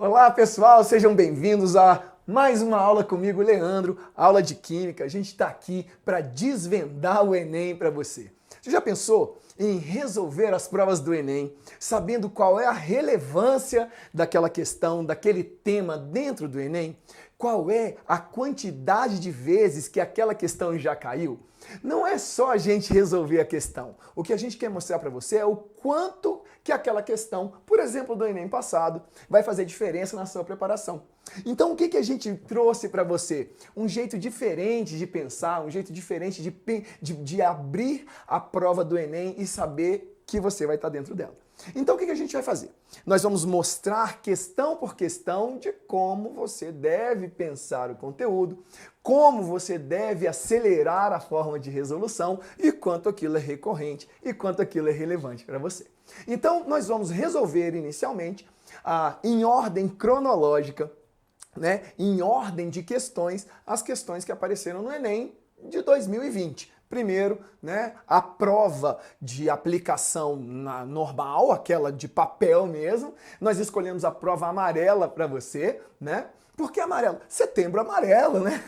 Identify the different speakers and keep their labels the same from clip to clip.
Speaker 1: Olá pessoal, sejam bem-vindos a mais uma aula comigo, Leandro, aula de Química. A gente está aqui para desvendar o Enem para você. Você já pensou em resolver as provas do Enem, sabendo qual é a relevância daquela questão, daquele tema dentro do Enem? Qual é a quantidade de vezes que aquela questão já caiu? Não é só a gente resolver a questão. O que a gente quer mostrar para você é o quanto que aquela questão, por exemplo, do Enem passado, vai fazer diferença na sua preparação. Então, o que a gente trouxe para você? Um jeito diferente de pensar, um jeito diferente de abrir a prova do Enem e saber que você vai estar dentro dela. Então, o que a gente vai fazer? Nós vamos mostrar questão por questão de como você deve pensar o conteúdo, como você deve acelerar a forma de resolução e quanto aquilo é recorrente e quanto aquilo é relevante para você. Então, nós vamos resolver inicialmente em ordem cronológica, né, em ordem de questões, as questões que apareceram no Enem de 2020. Primeiro, né, a prova de aplicação normal, aquela de papel mesmo. Nós escolhemos a prova amarela para você, né? Por que amarelo? Setembro amarelo, né?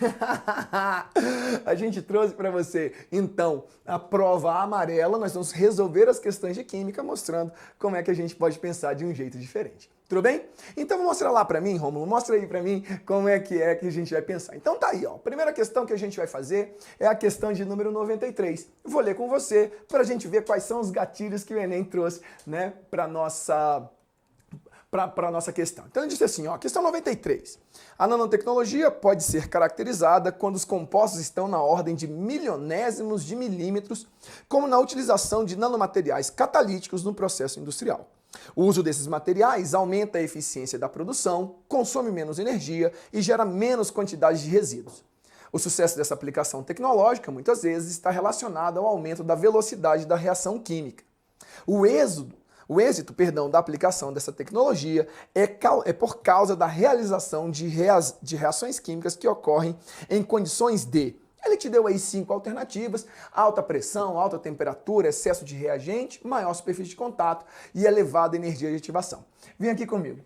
Speaker 1: A gente trouxe para você, então, a prova amarela. Nós vamos resolver as questões de química mostrando como é que a gente pode pensar de um jeito diferente. Tudo bem? Então vou mostrar lá para mim, Rômulo, mostra aí para mim como é que a gente vai pensar. Então tá aí, ó. A primeira questão que a gente vai fazer é a questão de número 93. Vou ler com você para a gente ver quais são os gatilhos que o Enem trouxe, né, para nossa questão. Então ele disse assim, ó, questão 93. A nanotecnologia pode ser caracterizada quando os compostos estão na ordem de milionésimos de milímetros, como na utilização de nanomateriais catalíticos no processo industrial. O uso desses materiais aumenta a eficiência da produção, consome menos energia e gera menos quantidade de resíduos. O sucesso dessa aplicação tecnológica, muitas vezes, está relacionado ao aumento da velocidade da reação química. O êxito da aplicação dessa tecnologia é por causa da realização de reações químicas que ocorrem em condições de... Ele te deu aí 5 alternativas: alta pressão, alta temperatura, excesso de reagente, maior superfície de contato e elevada energia de ativação. Vem aqui comigo.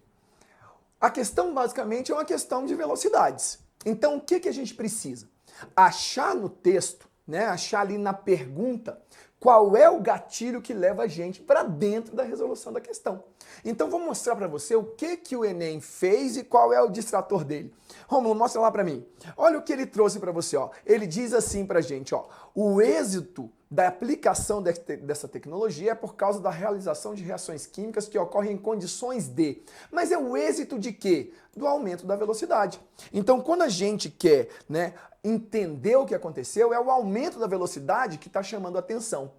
Speaker 1: A questão basicamente é uma questão de velocidades. Então o que a gente precisa? Achar no texto, né? Achar ali na pergunta qual é o gatilho que leva a gente para dentro da resolução da questão. Então vou mostrar para você o que o Enem fez e qual é o distrator dele. Rômulo, mostra lá para mim. Olha o que ele trouxe para você, ó. Ele diz assim para a gente, ó: o êxito da aplicação dessa tecnologia é por causa da realização de reações químicas que ocorrem em condições de... Mas é o êxito de quê? Do aumento da velocidade. Então, quando a gente quer, né, entender o que aconteceu, é o aumento da velocidade que está chamando a atenção.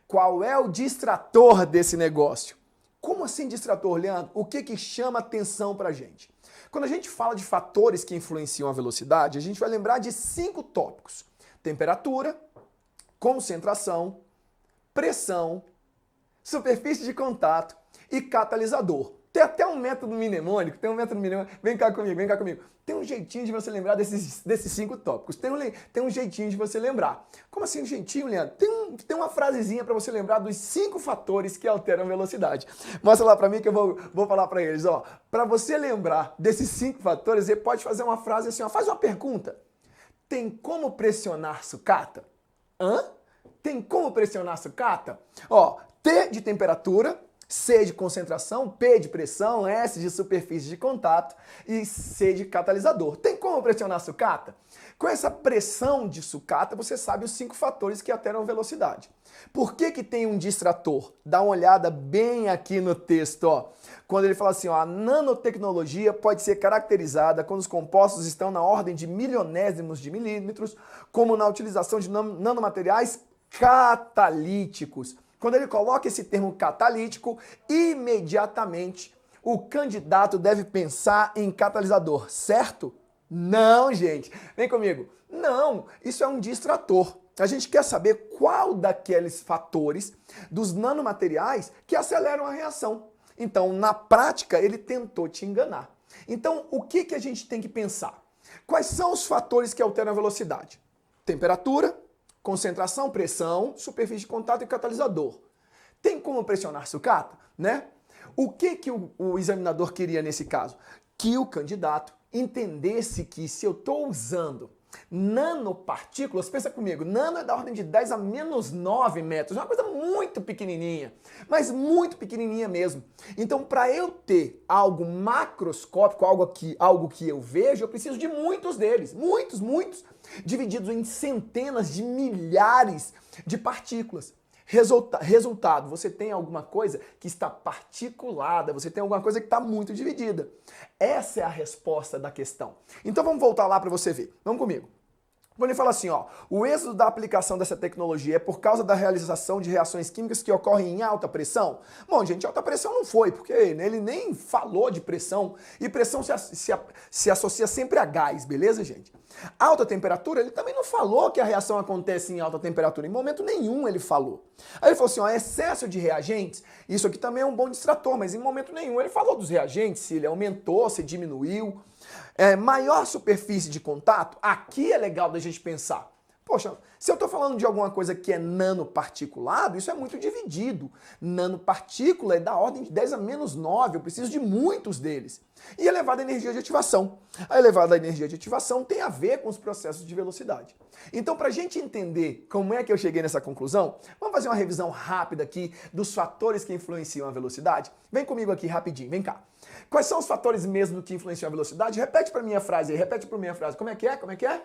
Speaker 1: Qual é o distrator desse negócio? Como assim distrator, Leandro? O que chama atenção para a gente? Quando a gente fala de fatores que influenciam a velocidade, a gente vai lembrar de 5 tópicos: temperatura, concentração, pressão, superfície de contato e catalisador. Tem até um método mnemônico, vem cá comigo. Tem um jeitinho de você lembrar desses 5 tópicos. Tem um jeitinho de você lembrar. Como assim um jeitinho, Leandro? Tem uma frasezinha para você lembrar dos 5 fatores que alteram a velocidade. Mostra lá para mim que eu vou falar para eles, ó. Para você lembrar desses 5 fatores, você pode fazer uma frase assim, ó. Faz uma pergunta. Tem como pressionar sucata? Hã? Tem como pressionar sucata? Ó, T de temperatura, C de concentração, P de pressão, S de superfície de contato e C de catalisador. Tem como pressionar sucata? Com essa pressão de sucata, você sabe os 5 fatores que alteram a velocidade. Por que tem um distrator? Dá uma olhada bem aqui no texto, ó. Quando ele fala assim, ó, a nanotecnologia pode ser caracterizada quando os compostos estão na ordem de milionésimos de milímetros, como na utilização de nanomateriais catalíticos. Quando ele coloca esse termo catalítico, imediatamente o candidato deve pensar em catalisador, certo? Não, gente. Vem comigo. Não, isso é um distrator. A gente quer saber qual daqueles fatores dos nanomateriais que aceleram a reação. Então, na prática, ele tentou te enganar. Então, o que a gente tem que pensar? Quais são os fatores que alteram a velocidade? Temperatura, concentração, pressão, superfície de contato e catalisador. Tem como pressionar sucata, né? O que o examinador queria nesse caso? que o candidato entendesse que se eu estou usando nanopartículas, pensa comigo, nano é da ordem de 10 a menos 9 metros, é uma coisa muito pequenininha, mas muito pequenininha mesmo. Então, para eu ter algo macroscópico, algo que eu vejo, eu preciso de muitos deles, muitos, divididos em centenas de milhares de partículas. Resultado, você tem alguma coisa que está particulada, você tem alguma coisa que está muito dividida. Essa é a resposta da questão. Então vamos voltar lá para você ver. Vamos comigo. Quando ele fala assim, ó, o êxito da aplicação dessa tecnologia é por causa da realização de reações químicas que ocorrem em alta pressão? Bom, gente, alta pressão não foi, porque ele nem falou de pressão, e pressão se associa sempre a gás, beleza, gente? Alta temperatura, ele também não falou que a reação acontece em alta temperatura, em momento nenhum ele falou. Aí ele falou assim, ó, excesso de reagentes, isso aqui também é um bom distrator, mas em momento nenhum ele falou dos reagentes, se ele aumentou, se diminuiu. Maior superfície de contato, aqui é legal da gente pensar. Poxa, se eu estou falando de alguma coisa que é nanoparticulado, isso é muito dividido. Nanopartícula é da ordem de 10 a menos 9, eu preciso de muitos deles. E elevada energia de ativação. A elevada energia de ativação tem a ver com os processos de velocidade. Então, para a gente entender como é que eu cheguei nessa conclusão, vamos fazer uma revisão rápida aqui dos fatores que influenciam a velocidade? Vem comigo aqui rapidinho, vem cá. Quais são os fatores mesmo que influenciam a velocidade? Repete para minha frase aí, repete para minha frase. Como é que é? Como é que é?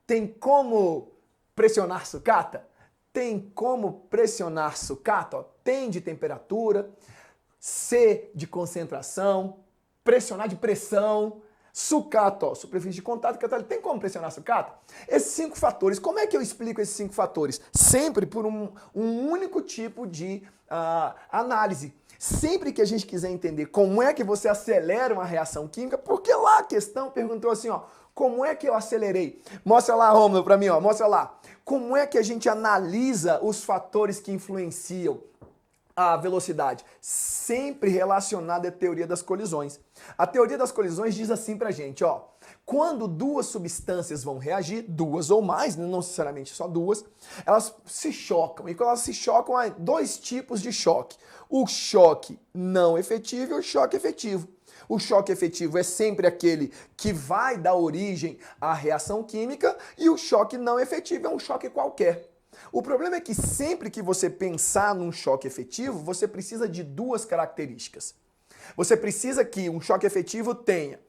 Speaker 1: Tem como pressionar sucata? Tem como pressionar sucata? Ó, tem de temperatura, C de concentração, pressionar de pressão, sucata, ó, superfície de contato, tem como pressionar sucata? Esses 5 fatores, como é que eu explico esses 5 fatores? Sempre por um único tipo de análise. Sempre que a gente quiser entender como é que você acelera uma reação química, porque lá a questão perguntou assim, ó, como é que eu acelerei? Mostra lá, Rômulo, para mim, ó, mostra lá. Como é que a gente analisa os fatores que influenciam a velocidade? Sempre relacionado à teoria das colisões. A teoria das colisões diz assim pra gente, ó, quando duas substâncias vão reagir, duas ou mais, não necessariamente só duas, elas se chocam. E quando elas se chocam, há 2 tipos de choque. O choque não efetivo e o choque efetivo. O choque efetivo é sempre aquele que vai dar origem à reação química e o choque não efetivo é um choque qualquer. O problema é que sempre que você pensar num choque efetivo, você precisa de 2 características. Você precisa que um choque efetivo tenha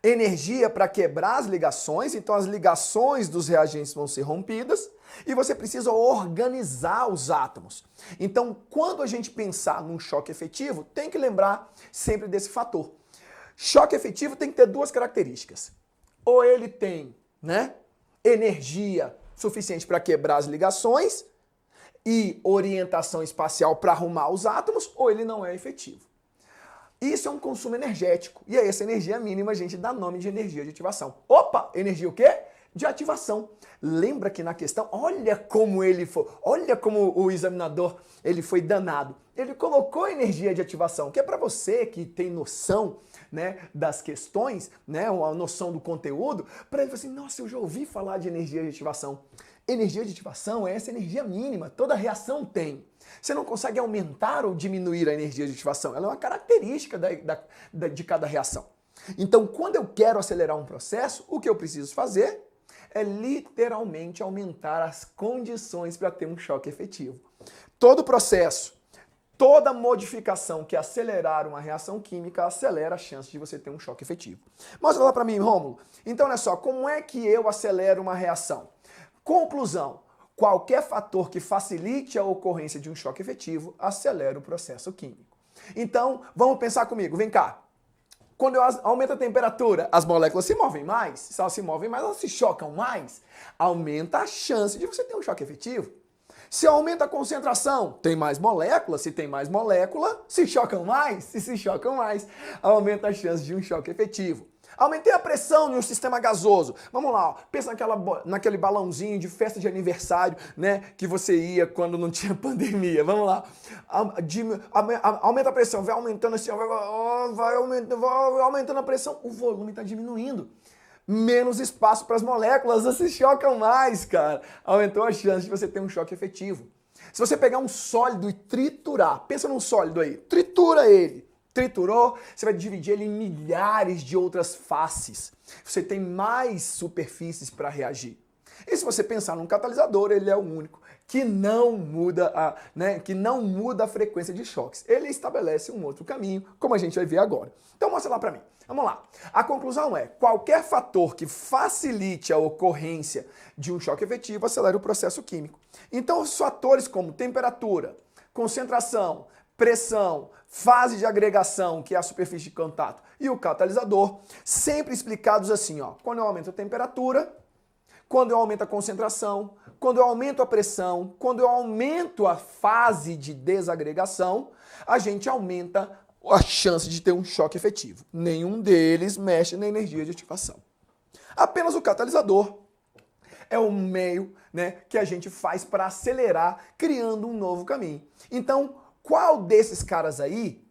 Speaker 1: energia para quebrar as ligações, então as ligações dos reagentes vão ser rompidas, e você precisa organizar os átomos. Então, quando a gente pensar num choque efetivo, tem que lembrar sempre desse fator. Choque efetivo tem que ter 2 características. Ou ele tem, energia suficiente para quebrar as ligações e orientação espacial para arrumar os átomos, ou ele não é efetivo. Isso é um consumo energético. E a essa energia mínima a gente dá nome de energia de ativação. Opa, energia o quê? De ativação. Lembra que na questão, olha como o examinador ele foi danado. Ele colocou energia de ativação, que é para você que tem noção, das questões, uma noção do conteúdo, para ele falar assim, nossa, eu já ouvi falar de energia de ativação. Energia de ativação é essa energia mínima, toda reação tem. Você não consegue aumentar ou diminuir a energia de ativação, ela é uma característica de cada reação. Então, quando eu quero acelerar um processo, o que eu preciso fazer é literalmente aumentar as condições para ter um choque efetivo. Todo processo, toda modificação que acelerar uma reação química acelera a chance de você ter um choque efetivo. Mostra lá para mim, Rômulo. Então, olha só, como é que eu acelero uma reação? Conclusão, qualquer fator que facilite a ocorrência de um choque efetivo acelera o processo químico. Então, vamos pensar comigo, vem cá. Quando eu aumento a temperatura, as moléculas se movem mais. Se elas se movem mais, elas se chocam mais. Aumenta a chance de você ter um choque efetivo. Se aumenta a concentração, tem mais moléculas. Se tem mais molécula, se chocam mais. Se chocam mais, aumenta a chance de um choque efetivo. Aumentei a pressão no sistema gasoso. Vamos lá, ó. Pensa naquele balãozinho de festa de aniversário, que você ia quando não tinha pandemia. Vamos lá. Aumenta a pressão, vai aumentando assim, vai aumentando a pressão, o volume está diminuindo. Menos espaço para as moléculas, elas se chocam mais, cara. Aumentou a chance de você ter um choque efetivo. Se você pegar um sólido e triturar, pensa num sólido aí, tritura ele. triturou, você vai dividir ele em milhares de outras faces. Você tem mais superfícies para reagir. E se você pensar num catalisador, ele é o único que não muda a frequência de choques. Ele estabelece um outro caminho, como a gente vai ver agora. Então mostra lá para mim. Vamos lá. A conclusão é: qualquer fator que facilite a ocorrência de um choque efetivo acelera o processo químico. Então os fatores como temperatura, concentração, pressão, fase de agregação, que é a superfície de contato, e o catalisador, sempre explicados assim, ó. Quando eu aumento a temperatura, quando eu aumento a concentração, quando eu aumento a pressão, quando eu aumento a fase de desagregação, a gente aumenta a chance de ter um choque efetivo. Nenhum deles mexe na energia de ativação. Apenas o catalisador é o meio, que a gente faz para acelerar, criando um novo caminho. Então, qual desses caras aí,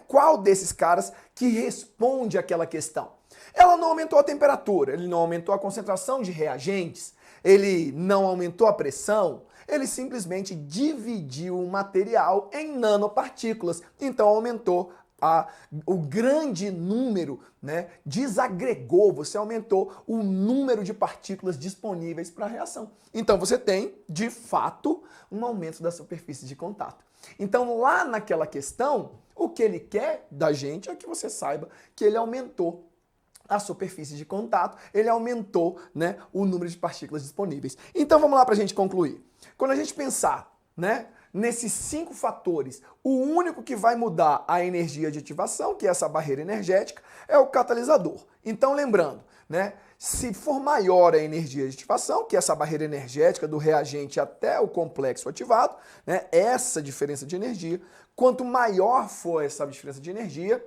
Speaker 1: qual desses caras que responde àquela questão? Ela não aumentou a temperatura, ele não aumentou a concentração de reagentes, ele não aumentou a pressão, ele simplesmente dividiu o material em nanopartículas, então aumentou o grande número, desagregou, você aumentou o número de partículas disponíveis para a reação. Então você tem, de fato, um aumento da superfície de contato. Então lá naquela questão, o que ele quer da gente é que você saiba que ele aumentou a superfície de contato, ele aumentou, o número de partículas disponíveis. Então vamos lá para a gente concluir. Quando a gente pensar, nesses 5 fatores, o único que vai mudar a energia de ativação, que é essa barreira energética, é o catalisador. Então lembrando, se for maior a energia de ativação, que é essa barreira energética do reagente até o complexo ativado, essa diferença de energia, quanto maior for essa diferença de energia,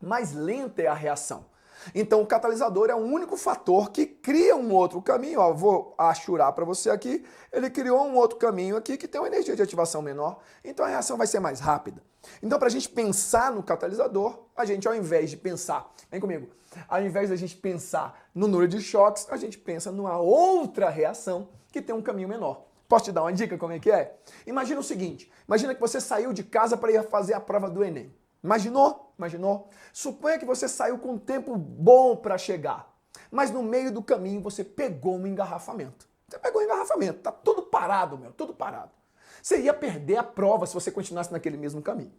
Speaker 1: mais lenta é a reação. Então o catalisador é o único fator que cria um outro caminho. Ó, vou achurar para você aqui, ele criou um outro caminho aqui que tem uma energia de ativação menor, então a reação vai ser mais rápida. Então para a gente pensar no catalisador, a gente ao invés de pensar, vem comigo, ao invés da gente pensar no número de choques, a gente pensa numa outra reação que tem um caminho menor. Posso te dar uma dica como é que é? Imagina o seguinte, imagina que você saiu de casa para ir fazer a prova do Enem. Imaginou? Imaginou? Suponha que você saiu com um tempo bom para chegar, mas no meio do caminho você pegou um engarrafamento. Você pegou um engarrafamento, tá tudo parado, tudo parado. Você ia perder a prova se você continuasse naquele mesmo caminho.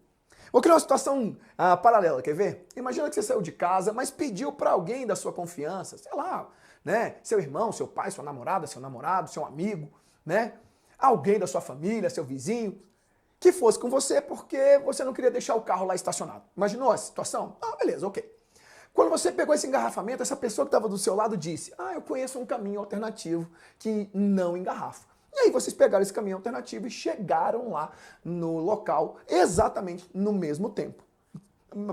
Speaker 1: Vou criar uma situação paralela, quer ver? Imagina que você saiu de casa, mas pediu para alguém da sua confiança, sei lá, seu irmão, seu pai, sua namorada, seu namorado, seu amigo, alguém da sua família, seu vizinho, que fosse com você porque você não queria deixar o carro lá estacionado. Imaginou a situação? Ah, beleza, ok. Quando você pegou esse engarrafamento, essa pessoa que estava do seu lado disse: eu conheço um caminho alternativo que não engarrafa. E aí vocês pegaram esse caminho alternativo e chegaram lá no local exatamente no mesmo tempo.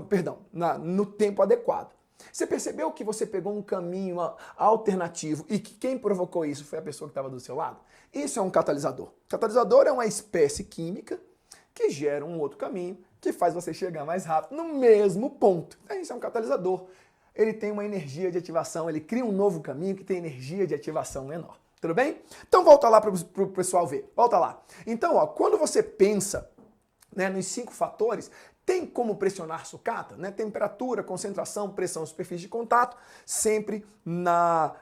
Speaker 1: Perdão, no tempo adequado. Você percebeu que você pegou um caminho alternativo e que quem provocou isso foi a pessoa que estava do seu lado? Isso é um catalisador. Catalisador é uma espécie química que gera um outro caminho que faz você chegar mais rápido no mesmo ponto. Então, isso é um catalisador. Ele tem uma energia de ativação, ele cria um novo caminho que tem energia de ativação menor. Tudo bem? Então volta lá para o pessoal ver. Volta lá. Então, quando você pensa nos 5 fatores, tem como pressionar sucata? Temperatura, concentração, pressão, superfície de contato, sempre na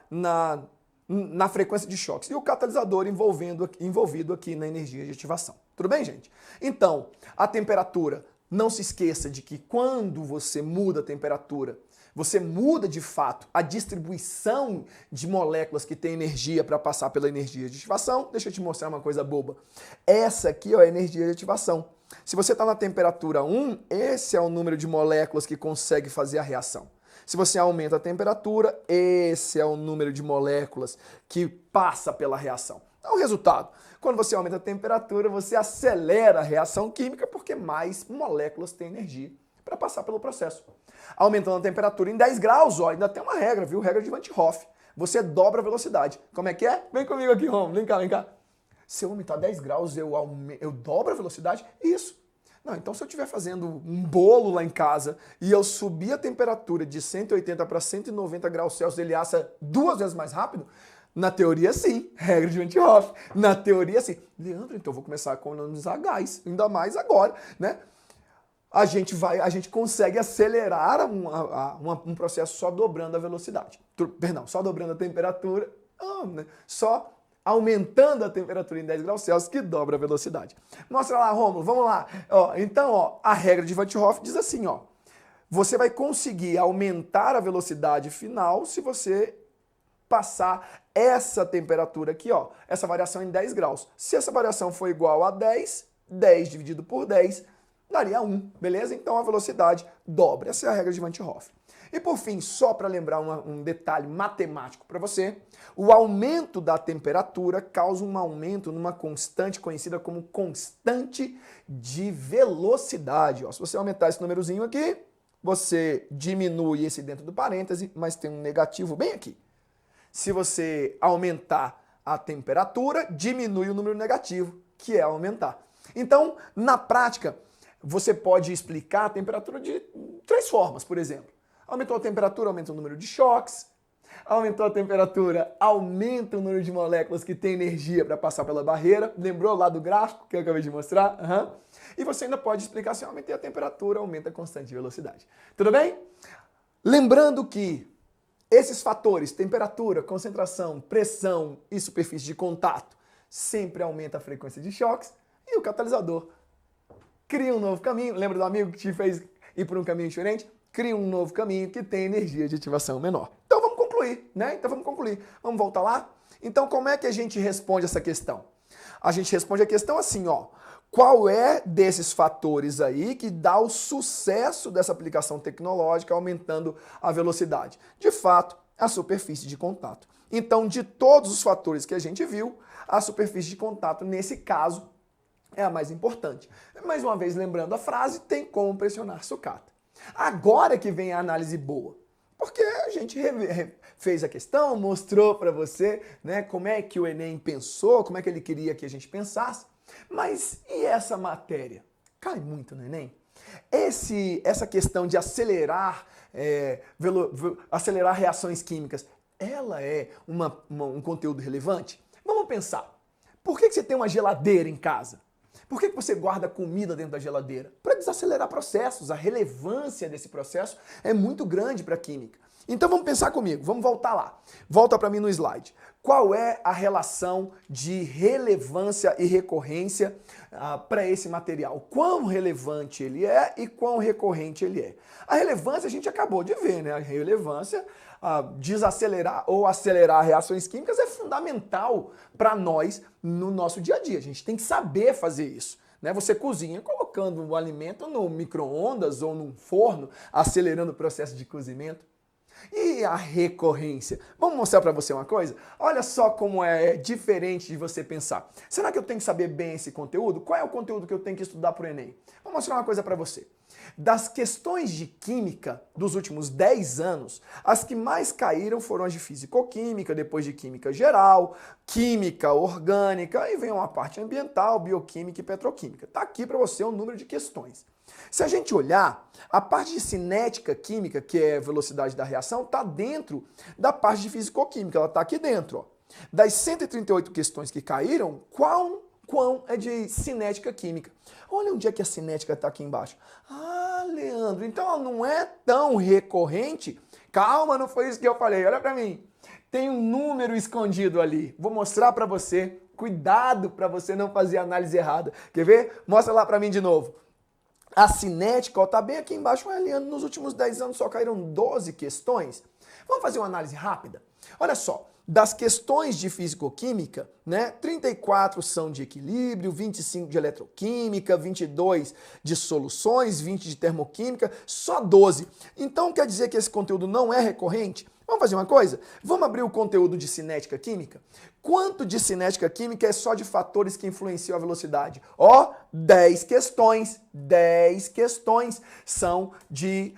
Speaker 1: frequência de choques. E o catalisador envolvido aqui na energia de ativação. Tudo bem, gente? Então, a temperatura, não se esqueça de que quando você muda a temperatura, você muda de fato a distribuição de moléculas que tem energia para passar pela energia de ativação. Deixa eu te mostrar uma coisa boba. Essa aqui é a energia de ativação. Se você está na temperatura 1, esse é o número de moléculas que consegue fazer a reação. Se você aumenta a temperatura, esse é o número de moléculas que passa pela reação. Então, o resultado, quando você aumenta a temperatura, você acelera a reação química porque mais moléculas têm energia para passar pelo processo. Aumentando a temperatura em 10 graus, ainda tem uma regra, viu? Regra de Van 't Hoff. Você dobra a velocidade. Como é que é? Vem comigo aqui, Rom. Vem cá, vem cá. Se eu aumentar 10 graus, eu dobro a velocidade? Isso. Não, então se eu estiver fazendo um bolo lá em casa e eu subir a temperatura de 180 para 190 graus Celsius, ele assa 2 vezes mais rápido? Na teoria, sim. Regra de Van 't Hoff. Na teoria, sim. Leandro, então eu vou começar a economizar gás, ainda mais agora, a gente consegue acelerar um processo só dobrando a velocidade. Perdão, só dobrando a temperatura, né? Só aumentando a temperatura em 10 graus Celsius, que dobra a velocidade. Mostra lá, Rômulo, vamos lá. Então, a regra de Van 't Hoff diz assim, você vai conseguir aumentar a velocidade final se você passar essa temperatura aqui, essa variação em 10 graus. Se essa variação for igual a 10, 10 dividido por 10 daria 1, beleza? Então a velocidade dobra. Essa é a regra de Van 't Hoff. E por fim, só para lembrar um detalhe matemático para você, o aumento da temperatura causa um aumento numa constante conhecida como constante de velocidade. Se você aumentar esse númerozinho aqui, você diminui esse dentro do parêntese, mas tem um negativo bem aqui. Se você aumentar a temperatura, diminui o número negativo, que é aumentar. Então, na prática, você pode explicar a temperatura de 3 formas, por exemplo. Aumentou a temperatura, aumenta o número de choques. Aumentou a temperatura, aumenta o número de moléculas que tem energia para passar pela barreira. Lembrou lá do gráfico que eu acabei de mostrar? E você ainda pode explicar se aumentei a temperatura, aumenta a constante de velocidade. Tudo bem? Lembrando que esses fatores, temperatura, concentração, pressão e superfície de contato, sempre aumenta a frequência de choques. E o catalisador cria um novo caminho. Lembra do amigo que te fez ir por um caminho diferente? Cria um novo caminho que tem energia de ativação menor. Então vamos concluir, né? Vamos voltar lá? Então como é que a gente responde essa questão? A gente responde a questão assim, qual é desses fatores aí que dá o sucesso dessa aplicação tecnológica aumentando a velocidade? De fato, a superfície de contato. Então, de todos os fatores que a gente viu, a superfície de contato, nesse caso, é a mais importante. Mais uma vez, lembrando a frase, tem como pressionar sucata. Agora que vem a análise boa, porque a gente fez a questão, mostrou para você, né, como é que o Enem pensou, como é que ele queria que a gente pensasse, mas e essa matéria? Cai muito no Enem? Essa questão de acelerar reações químicas, ela é um conteúdo relevante? Vamos pensar, por que você tem uma geladeira em casa? Por que você guarda comida dentro da geladeira? Para desacelerar processos. A relevância desse processo é muito grande para a química. Então vamos pensar comigo, vamos voltar lá. Volta para mim no slide. Qual é a relação de relevância e recorrência para esse material? Quão relevante ele é e quão recorrente ele é? A relevância a gente acabou de ver, né? A relevância, desacelerar ou acelerar reações químicas é fundamental para nós no nosso dia a dia. A gente tem que saber fazer isso. Né? Você cozinha colocando o alimento no micro-ondas ou num forno, acelerando o processo de cozimento. E a recorrência? Vamos mostrar para você uma coisa? Olha só como é diferente de você pensar. Será que eu tenho que saber bem esse conteúdo? Qual é o conteúdo que eu tenho que estudar para o Enem? Vou mostrar uma coisa para você. Das questões de química dos últimos 10 anos, as que mais caíram foram as de físico-química, depois de química geral, química orgânica, e vem uma parte ambiental, bioquímica e petroquímica. Está aqui para você o número de questões. Se a gente olhar, a parte de cinética química, que é a velocidade da reação, está dentro da parte de físico-química, ela está aqui dentro. Das 138 questões que caíram, quão é de cinética química? Olha onde é que a cinética está aqui embaixo. Ah, Leandro, então ela não é tão recorrente? Calma, não foi isso que eu falei, olha para mim. Tem um número escondido ali, vou mostrar para você. Cuidado para você não fazer a análise errada. Quer ver? Mostra lá para mim de novo. A cinética está bem aqui embaixo, Leandro, nos últimos 10 anos só caíram 12 questões. Vamos fazer uma análise rápida? Olha só, das questões de físico-química, né, 34 são de equilíbrio, 25 de eletroquímica, 22 de soluções, 20 de termoquímica, só 12. Então quer dizer que esse conteúdo não é recorrente? Vamos fazer uma coisa? Vamos abrir o conteúdo de cinética química? Quanto de cinética química é só de fatores que influenciam a velocidade? 10 questões. 10 questões são de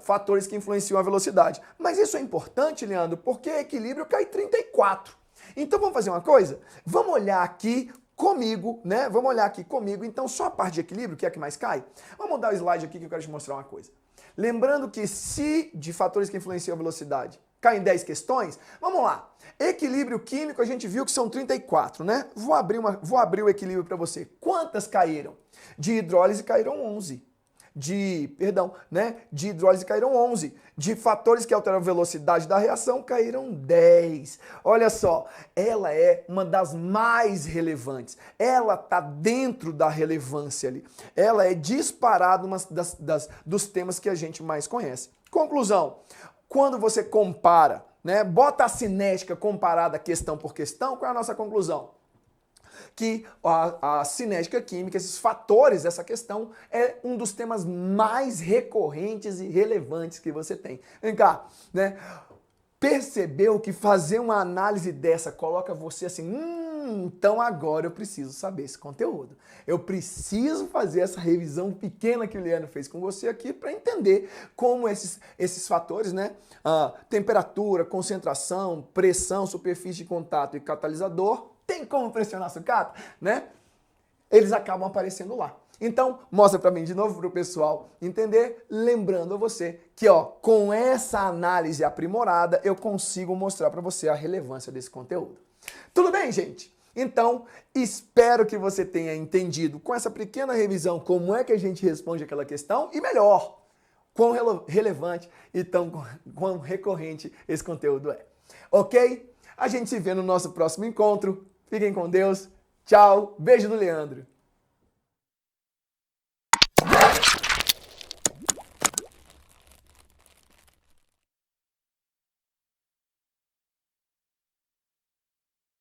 Speaker 1: fatores que influenciam a velocidade. Mas isso é importante, Leandro, porque equilíbrio cai 34. Então vamos fazer uma coisa? Vamos olhar aqui comigo, né? Vamos olhar aqui comigo. Então só a parte de equilíbrio, que é a que mais cai? Vamos mudar o slide aqui que eu quero te mostrar uma coisa. Lembrando que se de fatores que influenciam a velocidade caem 10 questões, vamos lá. Equilíbrio químico a gente viu que são 34, né? Vou abrir o equilíbrio para você. Quantas caíram? De hidrólise caíram 11. de hidrólise caíram 11, de fatores que alteram a velocidade da reação caíram 10. Olha só, ela é uma das mais relevantes, ela está dentro da relevância ali, ela é disparada uma dos temas que a gente mais conhece. Conclusão, quando você compara, bota a cinética comparada questão por questão, qual é a nossa conclusão? Que a cinética química, esses fatores dessa questão, é um dos temas mais recorrentes e relevantes que você tem. Vem cá, Percebeu que fazer uma análise dessa coloca você assim, então agora eu preciso saber esse conteúdo. Eu preciso fazer essa revisão pequena que o Leandro fez com você aqui para entender como esses fatores, temperatura, concentração, pressão, superfície de contato e catalisador, tem como pressionar sucata, Eles acabam aparecendo lá. Então, mostra para mim de novo para o pessoal entender, lembrando a você que com essa análise aprimorada eu consigo mostrar para você a relevância desse conteúdo. Tudo bem, gente? Então, espero que você tenha entendido com essa pequena revisão como é que a gente responde aquela questão e melhor, quão relevante e quão recorrente esse conteúdo é. Ok? A gente se vê no nosso próximo encontro. Fiquem com Deus. Tchau. Beijo do Leandro.